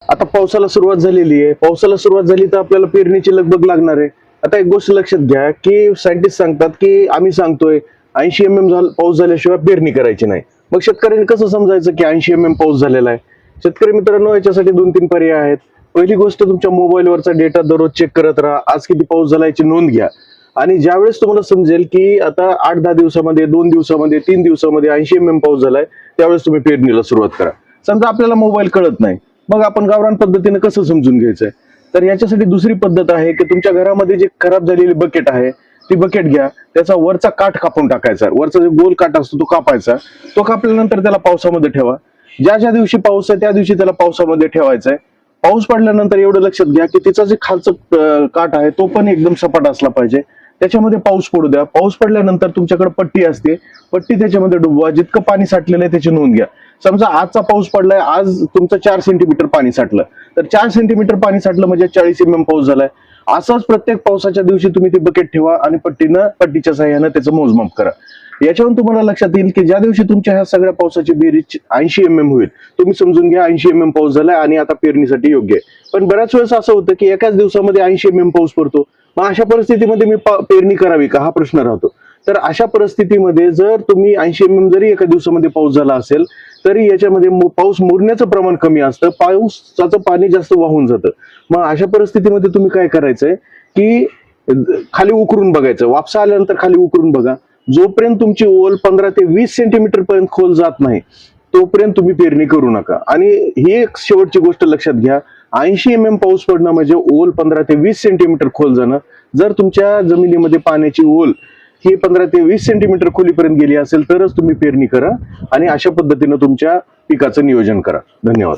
आता पावसाला सुरुवात झालेली आहे. पावसाला सुरुवात झाली तर आपल्याला पेरणीची लगबग लागणार आहे. आता एक गोष्ट लक्षात घ्या की सायंटिस्ट सांगतात की आम्ही सांगतोय 80 mm पाऊस झाल्याशिवाय पेरणी करायची नाही. मग शेतकऱ्यांनी कसं समजायचं की 80 mm पाऊस झालेला आहे? शेतकरी मित्रांनो, याच्यासाठी 2-3 पर्याय आहेत. पहिली गोष्ट, तुमच्या मोबाईलवरचा डेटा दररोज चेक करत राहा. आज किती पाऊस झाला याची नोंद घ्या. आणि ज्यावेळेस तुम्हाला समजेल की आता 8-10 दिवसामध्ये, 2 दिवसामध्ये, 3 दिवसामध्ये 80 mm पाऊस झालाय, त्यावेळेस तुम्ही पेरणीला सुरुवात करा. समजा आपल्याला मोबाईल कळत नाही, मग आपण गावरान पद्धतीने कसं समजून घ्यायचंय? तर याच्यासाठी दुसरी पद्धत आहे की तुमच्या घरामध्ये जे खराब झालेली बकेट आहे, ती बकेट घ्या, त्याचा वरचा काठ कापून टाकायचा. वरचा जो गोल काठ असतो तो कापायचा. तो कापल्यानंतर त्याला पावसामध्ये ठेवा. ज्या ज्या दिवशी पाऊस आहे त्या दिवशी त्याला पावसामध्ये ठेवायचा आहे. पाऊस पडल्यानंतर एवढं लक्षात घ्या की तिचा जे खालचं काठ आहे तो पण एकदम सपाट असला पाहिजे. त्याच्यामध्ये पाऊस पडू द्या. पाऊस पडल्यानंतर तुमच्याकडे पट्टी असते, पट्टी त्याच्यामध्ये डुबवा. जितकं पाणी साठलेलं आहे त्याची नोंद घ्या. समजा आजचा पाऊस पडलाय, आज तुमचं 4 सेंटीमीटर पाणी साठलं, तर 4 सेंटीमीटर पाणी साठलं म्हणजे 40 पाऊस झालाय. असंच प्रत्येक पावसाच्या दिवशी तुम्ही ती बकेट ठेवा आणि पट्टीच्या सहाय्यानं त्याचं मोजमाप करा. याच्यावरून तुम्हाला लक्षात येईल की ज्या दिवशी तुमच्या ह्या सगळ्या पावसाची बेरीज 80 होईल, तुम्ही समजून घ्या 80 पाऊस झालाय आणि आता पेरणीसाठी योग्य आहे. पण बऱ्याच वेळेस असं होतं की एकाच दिवसामध्ये 80 पाऊस पडतो. मग अशा परिस्थितीमध्ये मी पेरणी करावी का, हा प्रश्न राहतो. तर अशा परिस्थितीमध्ये जर तुम्ही 80 जरी एका दिवसामध्ये पाऊस झाला असेल, तरी याच्यामध्ये पाऊस मुरण्याचं प्रमाण कमी असतं, पावसाचं पाणी जास्त वाहून जातं. मग अशा परिस्थितीमध्ये तुम्ही काय करायचंय की खाली उकरून बघायचं. वापसा आल्यानंतर खाली उकरून बघा. जोपर्यंत तुमची ओल 15 ते 20 सेंटीमीटर पर्यंत खोल जात नाही, तोपर्यंत तुम्ही पेरणी करू नका. आणि ही एक शेवटची गोष्ट लक्षात घ्या, 80 पाऊस पडणं म्हणजे ओल 15 ते 20 सेंटीमीटर खोल जाणं. जर तुमच्या जमिनीमध्ये पाण्याची ओल ही 15 ते 20 सेंटीमीटर खोलीपर्यंत गेली असेल तरच तुम्ही पेरणी करा आणि अशा पद्धतीनं तुमच्या पिकाचं नियोजन करा. धन्यवाद.